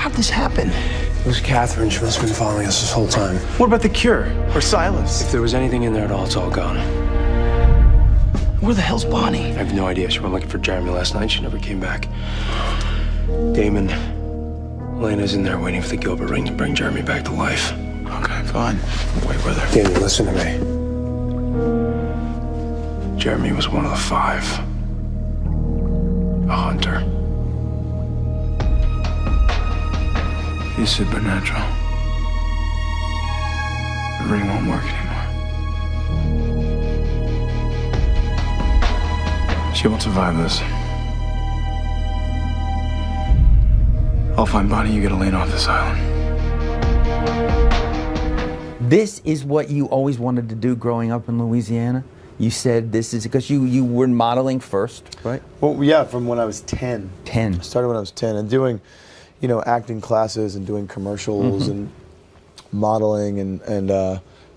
How'd this happen? It was Catherine. She must have been following us this whole time. What about the cure? Or Silas? If there was anything in there at all, it's all gone. Where the hell's Bonnie? I have no idea. She went looking for Jeremy last night. She never came back. Damon, Elena's in there waiting for the Gilbert ring to bring Jeremy back to life. Okay, fine. I'll wait with her. Damon, listen to me. Jeremy was one of the 5. A hunter. He's supernatural. The ring won't work anymore. She won't survive this. I'll find Bonnie, you get Elena off this island. This is what you always wanted to do growing up in Louisiana? You said this is because you were modeling first, right? Well, yeah, from when I was 10. 10. I started when I was 10 and doing, you know, acting classes and doing commercials and modeling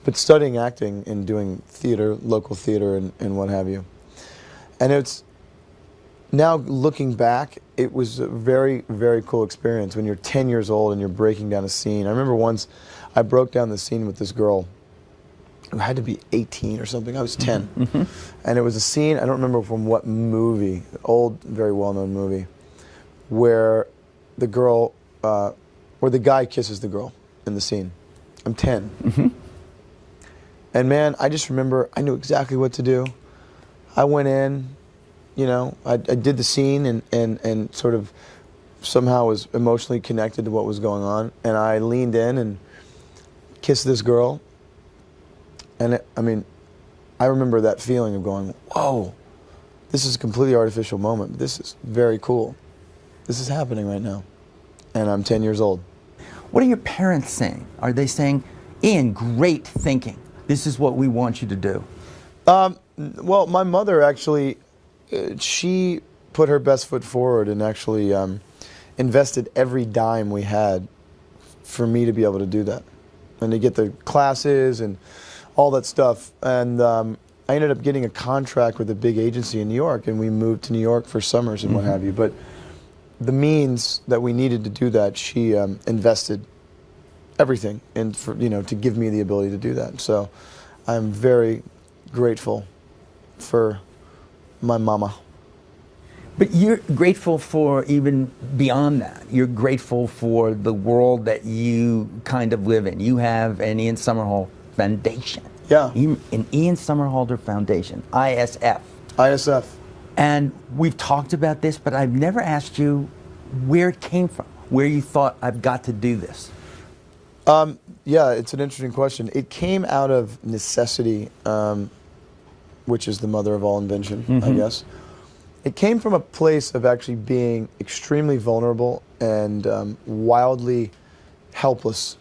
but studying acting and doing theater, local theater and what have you. And it's, now looking back, it was a very, very cool experience when you're 10 years old and you're breaking down a scene. I remember once I broke down the scene with this girl who had to be 18 or something. I was 10. And it was a scene, I don't remember from what movie, old, very well-known movie, where the girl, where the guy kisses the girl in the scene. I'm 10. And man, I just remember I knew exactly what to do. I went in, you know, I did the scene and sort of somehow was emotionally connected to what was going on. And I leaned in and kissed this girl. And I mean, I remember that feeling of going, whoa, this is a completely artificial moment. This is very cool. This is happening right now. And I'm 10 years old. What are your parents saying? Are they saying, Ian, great thinking. This is what we want you to do? Well, my mother actually, she put her best foot forward and actually invested every dime we had for me to be able to do that and to get the classes and all that stuff. And I ended up getting a contract with a big agency in New York, and we moved to New York for summers and what have you. But the means that we needed to do that, she invested everything and for, you know, to give me the ability to do that. So I'm very grateful for my mama. But you're grateful for even beyond that. You're grateful for the world that you kind of live in. You have an Ian Somerhalder Foundation. Yeah. An Ian Somerhalder Foundation, ISF. ISF. And we've talked about this, but I've never asked you where it came from, where you thought, I've got to do this. Yeah, it's an interesting question. It came out of necessity, which is the mother of all invention, I guess. It came from a place of actually being extremely vulnerable and wildly helpless.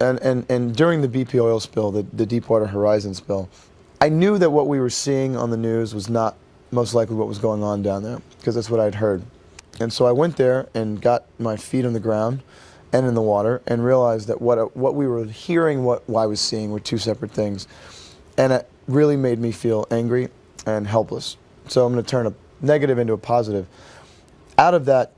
And during the BP oil spill, the Deepwater Horizon spill, I knew that what we were seeing on the news was not most likely what was going on down there, because that's what I'd heard. And so I went there and got my feet on the ground and in the water and realized that what we were hearing, what I was seeing were two separate things. And it really made me feel angry and helpless. So I'm going to turn a negative into a positive. Out of that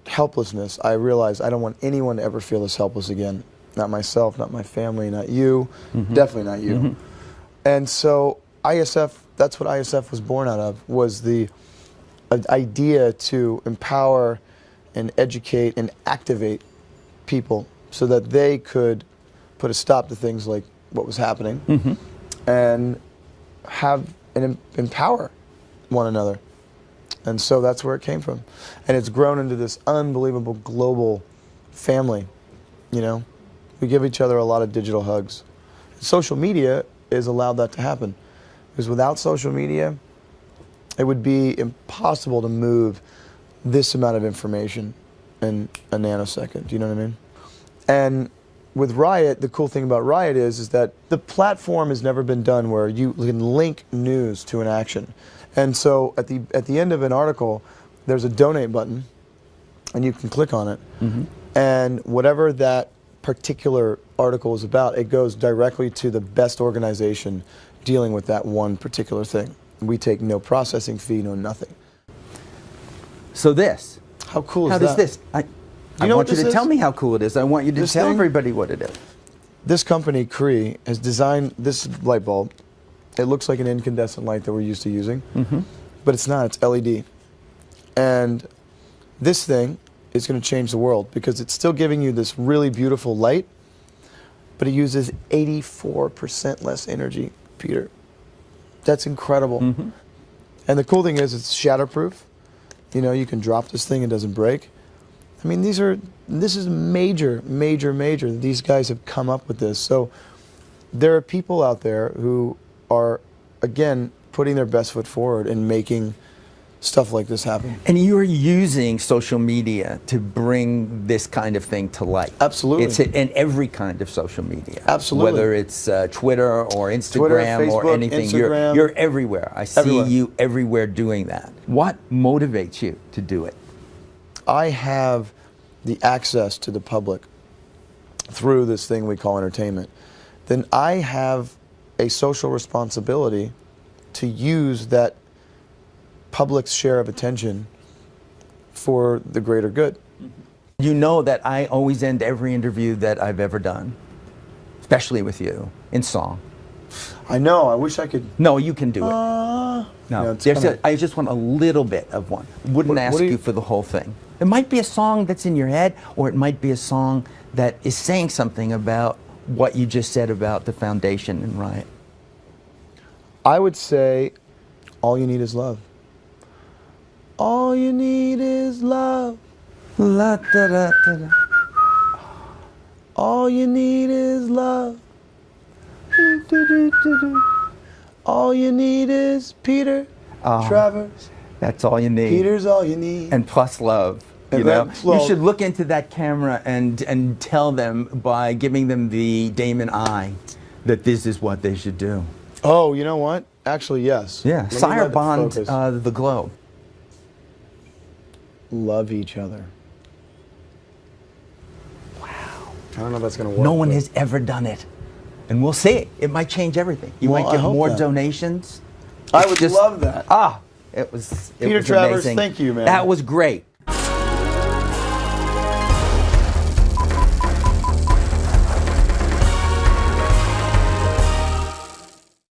helplessness, I realized I don't want anyone to ever feel this helpless again. Not myself, not my family, not you, definitely not you. And so ISF, that's what ISF was born out of, was the idea to empower and educate and activate people so that they could put a stop to things like what was happening and have and empower one another. And so that's where it came from. And it's grown into this unbelievable global family, you know. We give each other a lot of digital hugs. Social media has allowed that to happen. Because without social media, it would be impossible to move this amount of information in a nanosecond. Do you know what I mean? And with Riot, the cool thing about Riot is that the platform has never been done where you can link news to an action. And so at the end of an article, there's a donate button, and you can click on it. And whatever that particular article is about, it goes directly to the best organization dealing with that one particular thing. We take no processing fee, no nothing. So this. How cool is how that? does this? I know want what you to this tell is? me how cool it is. I want you to This tell thing? everybody what it is. This company, Cree, has designed this light bulb. It looks like an incandescent light that we're used to using, but it's not. It's LED. And this thing is going to change the world because it's still giving you this really beautiful light, but it uses 84% less energy, Peter. That's incredible. And the cool thing is it's shatterproof. You know, you can drop this thing, it doesn't break. I mean, this is major, major, major. These guys have come up with this. So there are people out there who are, again, putting their best foot forward and making stuff like this happen. And you're using social media to bring this kind of thing to light. Absolutely. It's in every kind of social media. Absolutely. Whether it's Twitter or Instagram Twitter, or Facebook, anything. Instagram. You're everywhere. I see Everywhere. you everywhere doing that. What motivates you to do it? I have the access to the public through this thing we call entertainment. Then I have a social responsibility to use that public's share of attention for the greater good. You know that I always end every interview that I've ever done, especially with you, in song. I know, I wish I could. No, you can do it. Yeah, No, it's there's kinda- I just want a little bit of one. Wouldn't What ask do you you- for the whole thing. It might be a song that's in your head, or it might be a song that is saying something about what you just said about the foundation and Riot. I would say, all you need is love. All you need is love. La, da, da, da, da. All you need is love. All you need is Peter, Travers. That's all you need. Peter's all you need. And plus love. You And know, then you love. should look into that camera and tell them by giving them the Damon eye that this is what they should do. Oh, you know what? Actually, yes. Yeah, Let me Sire let it Bond, focus. the globe. Love each other. Wow. I don't know if that's going to work. No one but- has ever done it. And we'll see. It might change everything. You Well, might I get hope more that. donations. I It's would just- love that. It was Peter was Travers, amazing. thank you, man. That was great.